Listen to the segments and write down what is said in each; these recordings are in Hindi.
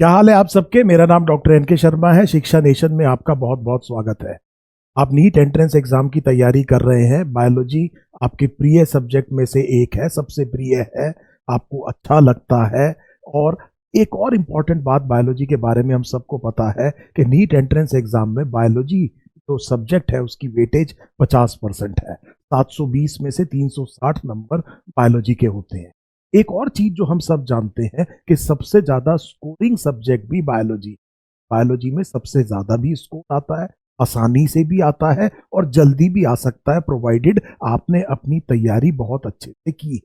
क्या हाल है आप सबके। मेरा नाम डॉक्टर एनके शर्मा है। शिक्षा नेशन में आपका बहुत बहुत स्वागत है। आप नीट एंट्रेंस एग्जाम की तैयारी कर रहे हैं। बायोलॉजी आपके प्रिय सब्जेक्ट में से एक है, सबसे प्रिय है, आपको अच्छा लगता है। और एक और इम्पॉर्टेंट बात बायोलॉजी के बारे में हम सबको पता है कि नीट एंट्रेंस एग्जाम में बायोलॉजी जो सब्जेक्ट है उसकी वेटेज 50% है। 720 में से 360 नंबर बायोलॉजी के होते हैं। एक और चीज जो हम सब जानते हैं कि सबसे ज्यादा स्कोरिंग सब्जेक्ट भी बायोलॉजी। बायोलॉजी में सबसे ज्यादा भी स्कोर आता है, आसानी से भी आता है और जल्दी भी आ सकता है, प्रोवाइडेड आपने अपनी तैयारी बहुत अच्छे से की है।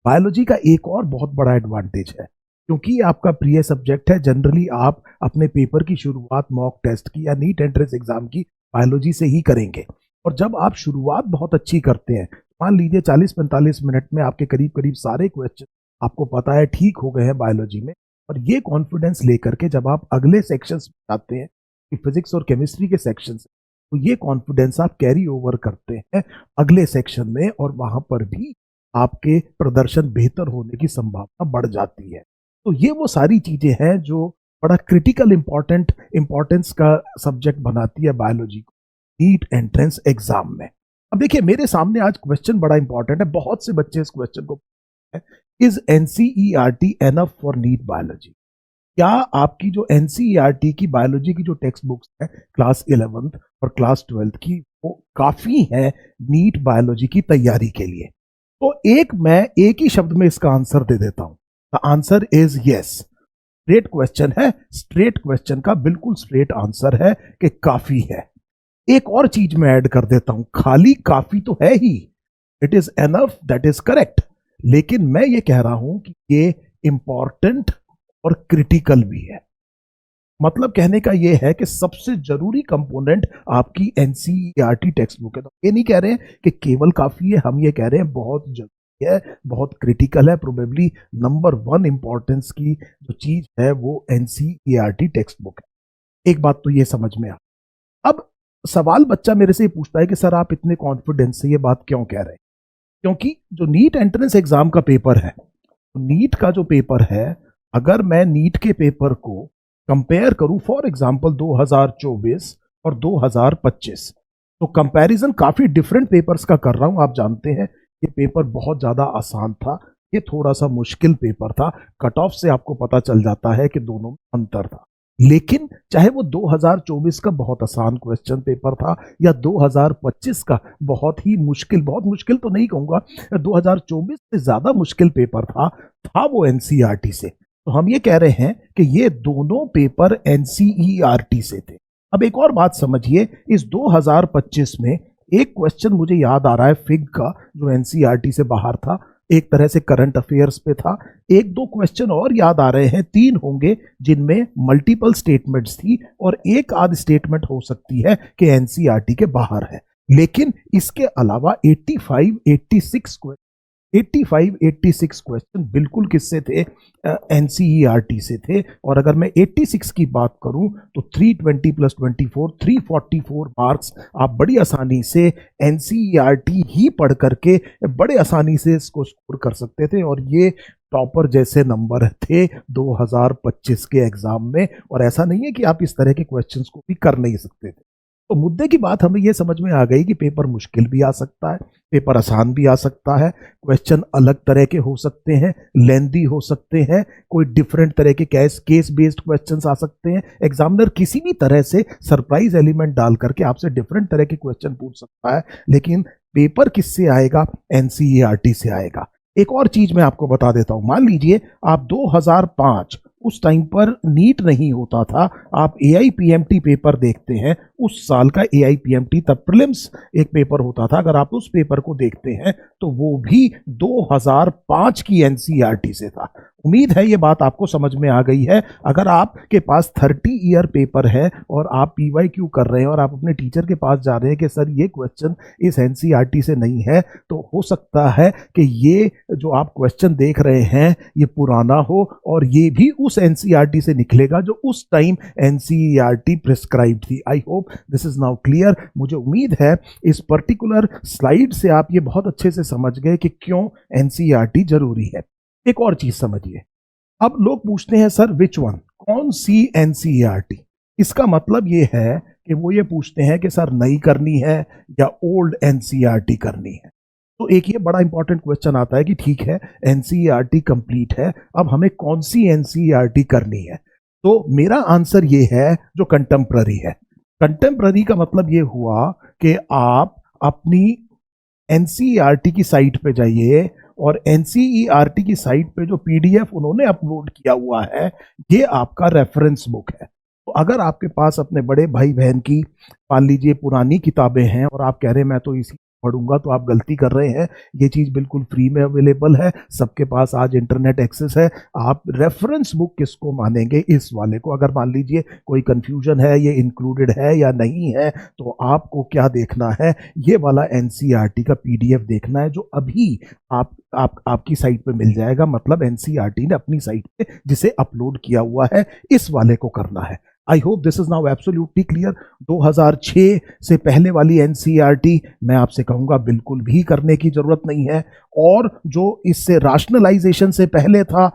बायोलॉजी का एक और बहुत बड़ा एडवांटेज है, क्योंकि ये आपका प्रिय सब्जेक्ट है। जनरली आप अपने पेपर की शुरुआत मॉक टेस्ट की या नीट एंट्रेंस एग्जाम की बायोलॉजी से ही करेंगे। और जब आप शुरुआत बहुत अच्छी करते हैं, मान लीजिए 40-45 मिनट में आपके करीब करीब सारे क्वेश्चन आपको पता है ठीक हो गए हैं बायोलॉजी में, और ये कॉन्फिडेंस लेकर के जब आप अगले सेक्शन में जाते हैं, फिजिक्स और केमिस्ट्री के सेक्शन से, तो ये कॉन्फिडेंस आप कैरी ओवर करते हैं अगले सेक्शन में, और वहां पर भी आपके प्रदर्शन बेहतर होने की संभावना बढ़ जाती है। तो ये वो सारी चीजें हैं जो बड़ा क्रिटिकल इंपॉर्टेंस का सब्जेक्ट बनाती है बायोलॉजी को नीट एंट्रेंस एग्जाम में। अब देखिए, मेरे सामने आज क्वेश्चन बड़ा इंपॉर्टेंट है। बहुत से बच्चे इस क्वेश्चन को, is NCERT enough for NEET biology? क्या आपकी जो एनसीईआरटी की बायोलॉजी की जो टेक्स्ट बुक्स है क्लास 11th और क्लास 12th की, वो काफी है नीट बायोलॉजी की तैयारी के लिए? तो मैं एक ही शब्द में इसका आंसर दे देता हूं। The answer is yes. Straight question है, स्ट्रेट क्वेश्चन का बिल्कुल स्ट्रेट आंसर है कि काफी है। एक और चीज मैं ऐड कर देता हूं, खाली काफी तो है ही, it is enough, that is correct. लेकिन मैं ये कह रहा हूं कि ये इंपॉर्टेंट और क्रिटिकल भी है। मतलब कहने का ये है कि सबसे जरूरी कंपोनेंट आपकी एनसीईआरटी टेक्स्ट बुक है। तो ये नहीं कह रहे हैं कि केवल काफी है, हम ये कह रहे हैं बहुत जरूरी है, बहुत क्रिटिकल है। प्रोबेबली नंबर 1 इंपॉर्टेंस की जो चीज है वो एनसीईआरटी टेक्स्ट बुक है। एक बात तो ये समझ में आ। अब सवाल बच्चा मेरे से पूछता है कि सर आप इतने कॉन्फिडेंस से ये बात क्यों कह रहे हैं? क्योंकि जो नीट एंट्रेंस एग्जाम का पेपर है, नीट का जो पेपर है, अगर मैं नीट के पेपर को कंपेयर करूं फॉर एग्जांपल 2024 और 2025, तो कंपैरिजन काफी डिफरेंट पेपर्स का कर रहा हूं। आप जानते हैं ये पेपर बहुत ज्यादा आसान था, ये थोड़ा सा मुश्किल पेपर था। कट ऑफ से आपको पता चल जाता है कि दोनों में अंतर था। लेकिन चाहे वो 2024 का बहुत आसान क्वेश्चन पेपर था या 2025 का बहुत ही मुश्किल, बहुत मुश्किल तो नहीं कहूंगा, 2024 से ज्यादा मुश्किल पेपर था वो एनसीईआरटी से। तो हम ये कह रहे हैं कि ये दोनों पेपर एनसीईआरटी से थे। अब एक और बात समझिए, इस 2025 में एक क्वेश्चन मुझे याद आ रहा है फिग का, जो एनसीईआरटी से बाहर था, एक तरह से करंट अफेयर्स पे था। एक दो क्वेश्चन और याद आ रहे हैं, 3 होंगे, जिनमें मल्टीपल स्टेटमेंट्स थी और एक आध स्टेटमेंट हो सकती है कि एनसीईआरटी के बाहर है। लेकिन इसके अलावा 85-86 क्वेश्चन बिल्कुल किससे थे? एनसीईआरटी से थे। और अगर मैं 86 की बात करूं तो 320 + 24 344 मार्क्स आप बड़ी आसानी से एनसीईआरटी ही पढ़ करके बड़े आसानी से इसको स्कोर कर सकते थे, और ये टॉपर जैसे नंबर थे 2025 के एग्जाम में। और ऐसा नहीं है कि आप इस तरह के क्वेश्चंस को भी कर नहीं सकते थे। तो मुद्दे की बात हमें यह समझ में आ गई कि पेपर मुश्किल भी आ सकता है, पेपर आसान भी आ सकता है, क्वेश्चन अलग तरह के हो सकते हैं, लेंदी हो सकते हैं, कोई डिफरेंट तरह के केस बेस्ड क्वेश्चंस आ सकते हैं। एग्जामिनर किसी भी तरह से सरप्राइज एलिमेंट डाल करके आपसे डिफरेंट तरह के क्वेश्चन पूछ सकता है। लेकिन पेपर किससे आएगा? एनसीईआरटी से आएगा। एक और चीज मैं आपको बता देता हूं, मान लीजिए आप 2005, उस टाइम पर नीट नहीं होता था, आप एआईपीएमटी पेपर देखते हैं, उस साल का एआईपीएमटी तब प्रीलिम्स एक पेपर होता था, अगर आप उस पेपर को देखते हैं तो वो भी 2005 की एनसीईआरटी से था। उम्मीद है ये बात आपको समझ में आ गई है। अगर आपके पास 30 ईयर पेपर है और आप पीवाईक्यू कर रहे हैं और आप अपने टीचर के पास जा रहे हैं कि सर ये क्वेश्चन इस एनसीईआरटी से नहीं है, तो हो सकता है कि ये जो आप क्वेश्चन देख रहे हैं ये पुराना हो और ये भी उस एनसीईआरटी से निकलेगा जो उस टाइम एनसीईआरटी प्रिस्क्राइब थी। I hope this is now clear. मुझे उम्मीद है इस पर्टिकुलर स्लाइड से आप ये बहुत अच्छे से समझ गए कि क्यों एनसीईआरटी जरूरी है। एक और चीज समझिए, अब लोग पूछते हैं सर विच वन, कौन सी एनसीईआरटी? इसका मतलब ये है कि वो ये पूछते हैं कि सर नई करनी है या ओल्ड एनसीईआरटी करनी है। तो एक ये बड़ा इंपॉर्टेंट क्वेश्चन आता है कि ठीक है एनसीईआरटी कंप्लीट है, अब हमें कौन सी एनसीईआरटी करनी है? तो मेरा आंसर ये है जो कंटेम्प्ररी है। कंटेम्प्ररी का मतलब ये हुआ कि आप अपनी एनसीईआरटी की साइट पे जाइए और एनसीईआरटी की साइट पे जो पीडीएफ उन्होंने अपलोड किया हुआ है ये आपका रेफरेंस बुक है। तो अगर आपके पास अपने बड़े भाई बहन की मान लीजिए पुरानी किताबें हैं और आप कह रहे हैं मैं तो इसी पढ़ूंगा, तो आप गलती कर रहे हैं। ये चीज बिल्कुल फ्री में अवेलेबल है, सबके पास आज इंटरनेट एक्सेस है। आप रेफरेंस बुक किसको मानेंगे? इस वाले को। अगर मान लीजिए कोई कंफ्यूजन है ये इंक्लूडेड है या नहीं है, तो आपको क्या देखना है? ये वाला एनसीईआरटी का पीडीएफ देखना है जो अभी आपकी साइट पे मिल जाएगा। मतलब एनसीईआरटी ने अपनी साइट पे जिसे अपलोड किया हुआ है इस वाले को करना है। I hope this is now absolutely clear. 2006 से पहले वाली एनसीईआरटी मैं आपसे कहूंगा बिल्कुल भी करने की जरूरत नहीं है। और जो इससे राशनलाइजेशन से पहले था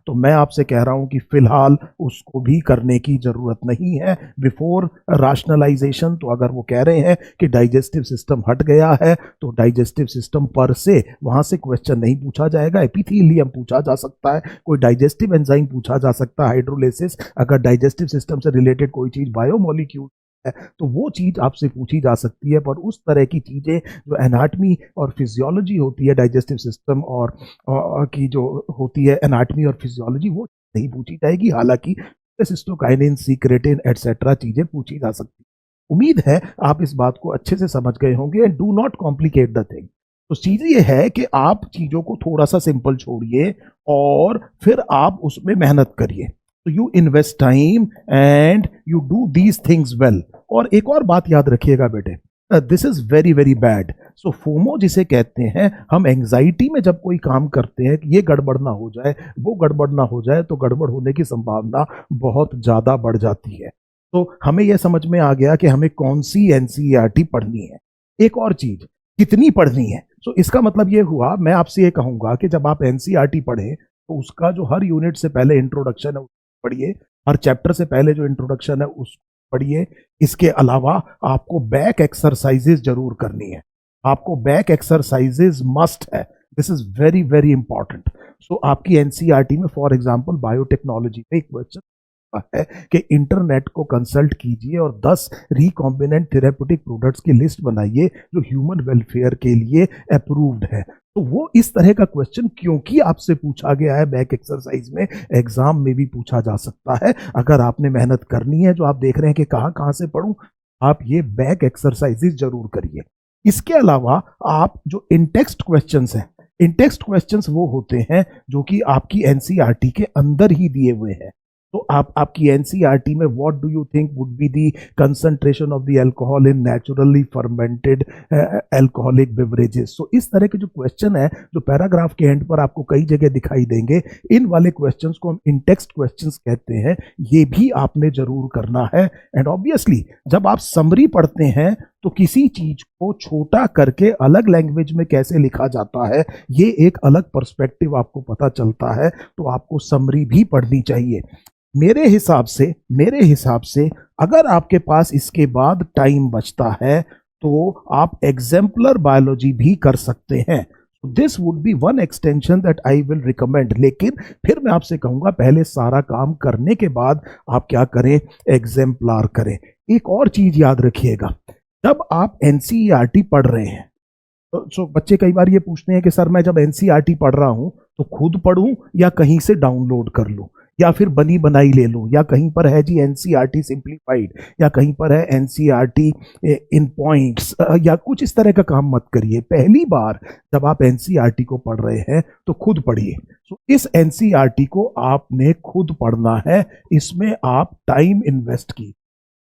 तो मैं आपसे कह रहा हूं कि फिलहाल उसको भी करने की जरूरत नहीं है बिफोर राशनलाइजेशन। तो अगर वो कह रहे हैं कि डाइजेस्टिव सिस्टम हट गया है तो डाइजेस्टिव सिस्टम पर से वहां से क्वेश्चन नहीं पूछा जाएगा। एपिथेलियम पूछा जा सकता है, कोई डाइजेस्टिव एंजाइम पूछा जा सकता है, हाइड्रोलिसिस, अगर डाइजेस्टिव सिस्टम से रिलेटेड कोई चीज बायोमोलिक्यूल है तो वो चीज आपसे पूछी जा सकती है। पर उस तरह की चीजें जो एनाटमी और फिजियोलॉजी होती है डाइजेस्टिव सिस्टम और की जो होती है एनाटमी और फिजियोलॉजी, वो नहीं पूछी जाएगी। हालांकि सिस्टोकाइनिन, सीक्रेटिन एटसेट्रा चीजें पूछी जा सकती है। उम्मीद है आप इस बात को अच्छे से समझ गए होंगे। And do not complicate the thing. तो चीज ये है कि आप चीजों को थोड़ा सा सिंपल छोड़िए और फिर आप उसमें मेहनत करिए। तो you invest time and you do these things well. और एक और बात याद रखिएगा बेटे, this is very very bad. So FOMO जिसे कहते हैं, हम एंजाइटी में जब कोई काम करते हैं कि ये गड़बड़ ना हो जाए, वो गड़बड़ ना हो जाए, तो गड़बड़ होने की संभावना बहुत ज्यादा बढ़ जाती है। तो हमें यह समझ में आ गया कि हमें कौन सी एनसीईआरटी पढ़नी है। एक और चीज, कितनी पढ़नी है। सो इसका मतलब ये हुआ, मैं आपसे ये कहूंगा कि जब आप एनसीईआरटी पढ़ें तो उसका जो हर यूनिट से पहले इंट्रोडक्शन है पढ़िए, हर चैप्टर से पहले जो इंट्रोडक्शन है उसको पढ़िए। इसके अलावा आपको बैक एक्सरसाइजेज जरूर करनी है। आपको बैक एक्सरसाइजेज मस्ट है। This is very very important. So आपकी एनसीईआरटी में फॉर एग्जांपल बायोटेक्नोलॉजी में एक क्वेश्चन है कि इंटरनेट को कंसल्ट कीजिए और 10 रिकॉम्बिनेंट थेरेप्यूटिक प्रोडक्ट्स की लिस्ट बनाइए जो ह्यूमन वेलफेयर के लिए अप्रूव्ड है। तो वो इस तरह का क्वेश्चन क्योंकि आपसे पूछा गया है बैक एक्सरसाइज में, एग्जाम में भी पूछा जा सकता है। अगर आपने मेहनत करनी है, जो आप देख रहे हैं कि कहां कहां से पढ़ूं, आप ये बैक एक्सरसाइजेज जरूर करिए। इसके अलावा आप जो इनटेक्स्ट क्वेश्चंस हैं, इनटेक्स्ट क्वेश्चंस वो होते हैं जो कि आपकी एनसीईआरटी के अंदर ही दिए हुए हैं। तो आपकी एनसीईआरटी में what do you think would be the concentration of the alcohol in naturally fermented alcoholic beverages. So इस तरह के जो क्वेश्चन है जो पैराग्राफ के एंड पर आपको कई जगह दिखाई देंगे, इन वाले क्वेश्चंस को हम इनटेक्स्ट क्वेश्चंस कहते हैं। ये भी आपने जरूर करना है। एंड ऑब्वियसली जब आप समरी पढ़ते हैं तो किसी चीज को छोटा करके अलग लैंग्वेज में कैसे लिखा जाता है, ये एक अलग पर्सपेक्टिव आपको पता चलता है। तो आपको समरी भी पढ़नी चाहिए। मेरे हिसाब से अगर आपके पास इसके बाद टाइम बचता है तो आप एग्जाम्पलर बायोलॉजी भी कर सकते हैं। This would be one extension that I will recommend. लेकिन फिर मैं आपसे कहूंगा पहले सारा काम करने के बाद आप क्या करें, एग्जाम्पलर करें। एक और चीज याद रखिएगा, जब आप एनसीईआरटी पढ़ रहे हैं तो बच्चे कई बार ये पूछते हैं कि सर मैं जब एनसीईआरटी पढ़ रहा हूं तो खुद पढ़ूं या कहीं से डाउनलोड कर लूं या फिर बनी बनाई ले लूं, या कहीं पर है जी एनसीईआरटी सिंप्लीफाइड, या कहीं पर है एनसीईआरटी इन पॉइंट्स, या कुछ इस तरह का काम मत करिए। पहली बार जब आप एनसीईआरटी को पढ़ रहे हैं तो खुद पढ़िए। तो इस एनसीईआरटी को आपने खुद पढ़ना है। इसमें आप टाइम इन्वेस्ट कीजिए,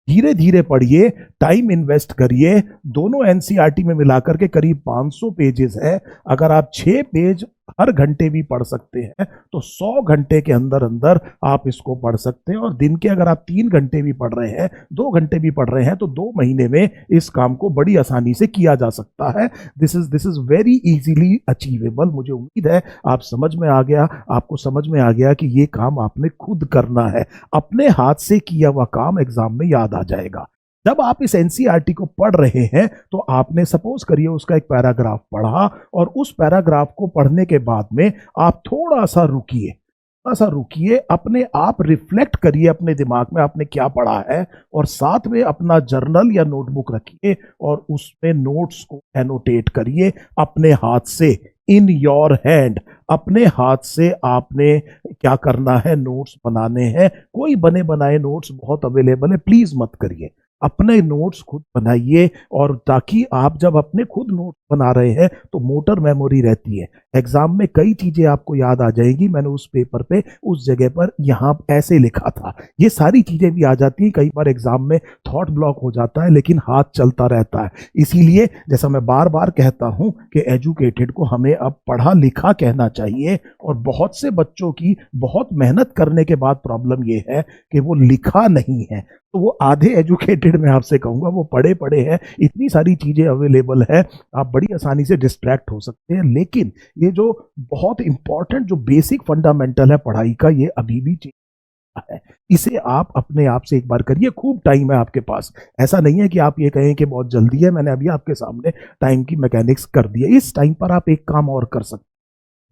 धीरे धीरे पढ़िए, टाइम इन्वेस्ट करिए। दोनों एनसीईआरटी में मिलाकर के करीब 500 पेजेस है। अगर आप 6 पेज हर घंटे भी पढ़ सकते हैं तो 100 घंटे के अंदर अंदर आप इसको पढ़ सकते हैं। और दिन के अगर आप 3 घंटे भी पढ़ रहे हैं, 2 घंटे भी पढ़ रहे हैं, तो 2 महीने में इस काम को बड़ी आसानी से किया जा सकता है। This is very easily achievable. मुझे उम्मीद है आप समझ में आ गया, आपको समझ में आ गया कि ये काम आपने खुद करना है। अपने हाथ से किया हुआ काम एग्जाम में याद आ जाएगा। जब आप इस एनसीईआरटी को पढ़ रहे हैं तो आपने सपोज करिए उसका एक पैराग्राफ पढ़ा, और उस पैराग्राफ को पढ़ने के बाद में आप थोड़ा सा रुकिए, अपने आप रिफ्लेक्ट करिए अपने दिमाग में आपने क्या पढ़ा है, और साथ में अपना जर्नल या नोटबुक रखिए और उसमें नोट्स को एनोटेट करिए अपने हाथ से, इन योर हैंड। अपने हाथ से आपने क्या करना है, नोट्स बनाने हैं। कोई बने बनाए नोट्स बहुत अवेलेबल है, प्लीज मत करिए, अपने नोट्स खुद बनाइए। और ताकि आप जब अपने खुद नोट्स बना रहे हैं तो मोटर मेमोरी रहती है, एग्जाम में कई चीजें आपको याद आ जाएगी। मैंने उस पेपर पे उस जगह पर यहाँ ऐसे लिखा था, ये सारी चीजें भी आ जाती हैं। कई बार एग्जाम में थॉट ब्लॉक हो जाता है लेकिन हाथ चलता रहता है। इसीलिए जैसा मैं बार बार कहता हूं कि एजुकेटेड को हमें अब पढ़ा लिखा कहना चाहिए। और बहुत से बच्चों की बहुत मेहनत करने के बाद प्रॉब्लम ये है कि वो लिखा नहीं है, तो वो आधे एजुकेटेड मैं आपसे कहूंगा, वो पढ़े पढ़े हैं, इतनी सारी चीजें अवेलेबल है, आप बड़ी आसानी से डिस्ट्रैक्ट हो सकते हैं। लेकिन ये जो बहुत इंपॉर्टेंट जो बेसिक फंडामेंटल है पढ़ाई का, ये अभी भी है। इसे आप अपने आप से एक बार करिए, खूब टाइम है आपके पास। ऐसा नहीं है कि आप ये कहें कि बहुत जल्दी है, मैंने अभी आपके सामने टाइम की मैकेनिक्स कर दी है। इस टाइम पर आप एक काम और कर सकते हैं।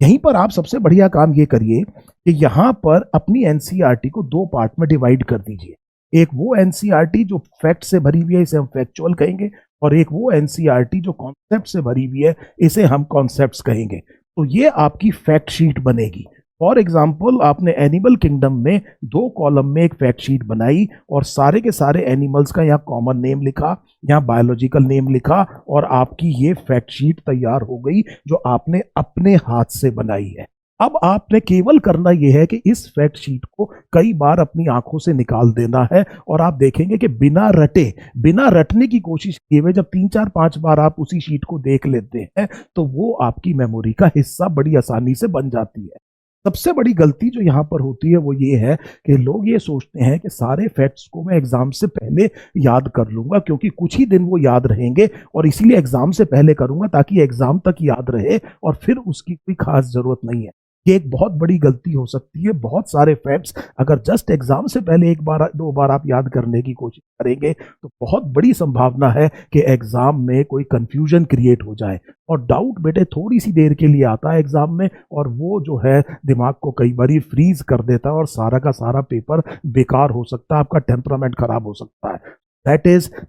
यहीं पर आप सबसे बढ़िया काम ये करिए कि यहां पर अपनी एनसीईआरटी को 2 पार्ट में डिवाइड कर दीजिए। एक वो एनसीईआरटी जो फैक्ट से भरी हुई है, इसे हम फैक्चुअल कहेंगे, और एक वो एनसीईआरटी जो कॉन्सेप्ट से भरी हुई है, इसे हम कॉन्सेप्ट्स कहेंगे। तो ये आपकी फैक्ट शीट बनेगी। फॉर एग्जाम्पल, आपने एनिमल किंगडम में 2 कॉलम में एक फैक्ट शीट बनाई और सारे के सारे एनिमल्स का यहाँ कॉमन नेम लिखा, यहाँ बायोलॉजिकल नेम लिखा, और आपकी ये फैक्ट शीट तैयार हो गई जो आपने अपने हाथ से बनाई है। अब आपने केवल करना यह है कि इस फैक्ट शीट को कई बार अपनी आंखों से निकाल देना है, और आप देखेंगे कि बिना रटने की कोशिश किए हुए जब 3-4-5 बार आप उसी शीट को देख लेते हैं तो वो आपकी मेमोरी का हिस्सा बड़ी आसानी से बन जाती है। सबसे बड़ी गलती जो यहां पर होती है वो ये है कि लोग ये सोचते हैं कि सारे फैक्ट्स को मैं एग्जाम से पहले याद कर लूंगा, क्योंकि कुछ ही दिन वो याद रहेंगे, और इसीलिए एग्जाम से पहले करूंगा ताकि एग्जाम तक याद रहे, और फिर उसकी कोई खास जरूरत नहीं है। ये एक बहुत बड़ी गलती हो सकती है। बहुत सारे फैक्ट्स अगर जस्ट एग्जाम से पहले 1-2 बार आप याद करने की कोशिश करेंगे तो बहुत बड़ी संभावना है कि एग्जाम में कोई कंफ्यूजन क्रिएट हो जाए। और डाउट बेटे थोड़ी सी देर के लिए आता है एग्जाम में, और वो जो है दिमाग को कई बार फ्रीज कर देता है, और सारा का सारा पेपर बेकार हो सकता है, आपका टेम्परामेंट खराब हो सकता है।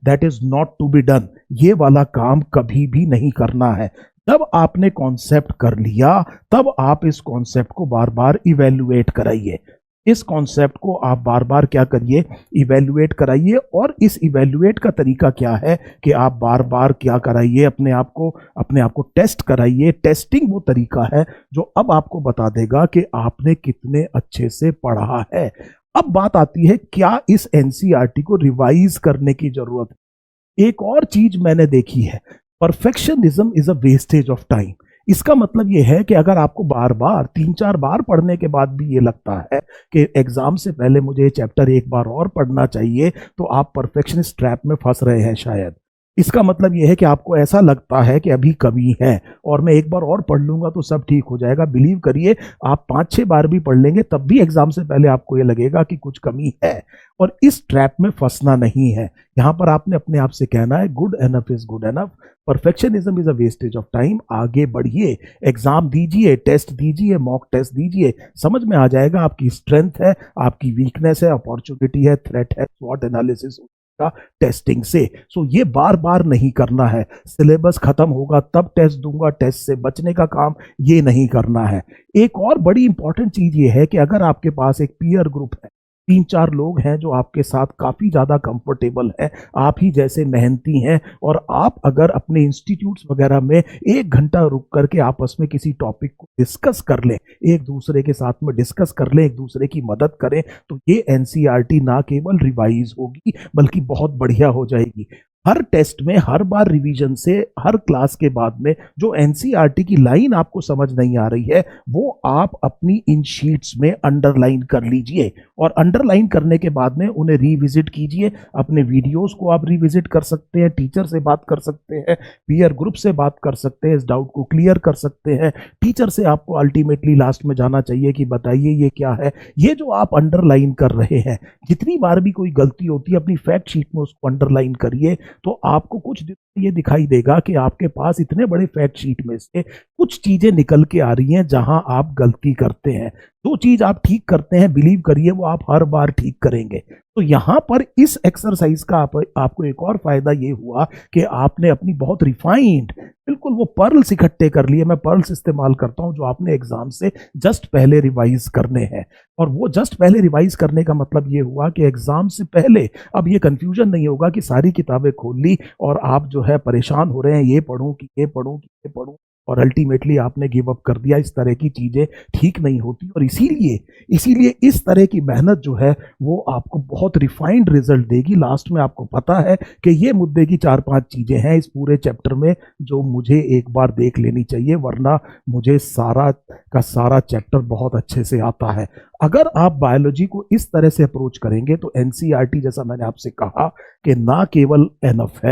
That is not to be done. ये वाला काम कभी भी नहीं करना है। जब आपने कॉन्सेप्ट कर लिया तब आप इस कॉन्सेप्ट को बार बार इवेल्युएट कराइए। इस कॉन्सेप्ट को आप बार बार क्या करिए, इवेल्युएट कराइए। और इस इवेल्युएट का तरीका क्या है कि आप बार बार क्या कराइए, अपने आप को टेस्ट कराइए। टेस्टिंग वो तरीका है जो अब आपको बता देगा कि आपने कितने अच्छे से पढ़ा है। अब बात आती है, क्या इस एनसीईआरटी को रिवाइज करने की जरूरत है? एक और चीज मैंने देखी है, perfectionism is a wastage of time. इसका मतलब यह है कि अगर आपको बार बार 3-4 बार पढ़ने के बाद भी ये लगता है कि एग्जाम से पहले मुझे चैप्टर एक बार और पढ़ना चाहिए, तो आप परफेक्शनिस्ट ट्रैप में फंस रहे हैं शायद। इसका मतलब यह है कि आपको ऐसा लगता है कि अभी कमी है और मैं एक बार और पढ़ लूंगा तो सब ठीक हो जाएगा। बिलीव करिए, आप 5-6 बार भी पढ़ लेंगे तब भी एग्जाम से पहले आपको यह लगेगा कि कुछ कमी है। और इस ट्रैप में फंसना नहीं है। यहां पर आपने अपने आप से कहना है, good enough is good enough, perfectionism is a wastage of time. आगे बढ़िए, एग्जाम दीजिए, टेस्ट दीजिए, मॉक टेस्ट दीजिए, समझ में आ जाएगा आपकी स्ट्रेंथ है, आपकी वीकनेस है, अपॉर्चुनिटी है, थ्रेट है, स्वॉट एनालिसिस का टेस्टिंग से। सो ये बार बार नहीं करना है। सिलेबस खत्म होगा तब टेस्ट दूंगा, टेस्ट से बचने का काम ये नहीं करना है। एक और बड़ी इंपॉर्टेंट चीज ये है कि अगर आपके पास एक पीयर ग्रुप है, 3-4 लोग हैं जो आपके साथ काफी ज्यादा कंफर्टेबल है, आप ही जैसे मेहनती हैं, और आप अगर अपने इंस्टीट्यूट्स वगैरह में 1 घंटा रुक करके आपस में किसी टॉपिक को डिस्कस कर लें, एक दूसरे के साथ में डिस्कस कर लें, एक दूसरे की मदद करें, तो ये एनसीईआरटी ना केवल रिवाइज होगी बल्कि बहुत बढ़िया हो जाएगी। हर टेस्ट में, हर बार रिवीजन से, हर क्लास के बाद में जो एनसीईआरटी की लाइन आपको समझ नहीं आ रही है वो आप अपनी इन शीट्स में अंडरलाइन कर लीजिए, और अंडरलाइन करने के बाद में उन्हें रिविजिट कीजिए। अपने वीडियोस को आप रिविजिट कर सकते हैं, टीचर से बात कर सकते हैं, पीयर ग्रुप से बात कर सकते हैं, इस डाउट को क्लियर कर सकते हैं। टीचर से आपको अल्टीमेटली लास्ट में जाना चाहिए कि बताइए ये क्या है। ये जो आप अंडरलाइन कर रहे हैं, जितनी बार भी कोई गलती होती है अपनी फैक्ट शीट में उसको अंडरलाइन करिए, तो आपको कुछ दिन ये दिखाई देगा कि आपके पास इतने बड़े फैक्ट शीट में से कुछ चीजें निकल के आ रही हैं जहां आप गलती करते हैं। जो चीज आप ठीक करते हैं, बिलीव करिए वो आप हर बार ठीक करेंगे। तो यहां पर इस एक्सरसाइज का आपको एक और फायदा ये हुआ कि आपने अपनी बहुत रिफाइंड, बिल्कुल वो पर्ल्स इकट्ठे कर लिए। मैं पर्ल्स इस्तेमाल करता हूं जो आपने एग्जाम से जस्ट पहले रिवाइज करने हैं। और वो जस्ट पहले रिवाइज करने का मतलब ये हुआ कि एग्जाम से पहले अब ये कंफ्यूजन नहीं होगा कि सारी किताबें खोल ली और आप जो है परेशान हो रहे हैं, ये पढ़ूं कि ये पढ़ूं कि ये पढ़ूं, और अल्टीमेटली आपने गिव अप कर दिया। इस तरह की चीजें ठीक नहीं होती, और इसीलिए इस तरह की मेहनत जो है वो आपको बहुत रिफाइंड रिजल्ट देगी। लास्ट में आपको पता है कि ये मुद्दे की 4-5 चीजें हैं इस पूरे चैप्टर में जो मुझे एक बार देख लेनी चाहिए, वरना मुझे सारा का सारा चैप्टर बहुत अच्छे से आता है। अगर आप बायोलॉजी को इस तरह से अप्रोच करेंगे तो एनसीईआरटी, जैसा मैंने आपसे कहा कि ना केवल एनफ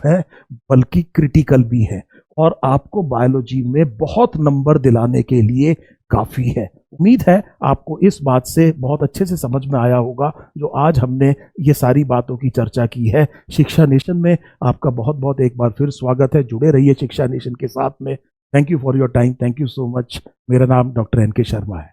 है बल्कि क्रिटिकल भी है, और आपको बायोलॉजी में बहुत नंबर दिलाने के लिए काफी है। उम्मीद है आपको इस बात से बहुत अच्छे से समझ में आया होगा जो आज हमने ये सारी बातों की चर्चा की है। शिक्षा नेशन में आपका बहुत बहुत एक बार फिर स्वागत है। जुड़े रहिए शिक्षा नेशन के साथ में। Thank you for your time. Thank you so much. मेरा नाम डॉक्टर एनके शर्मा है।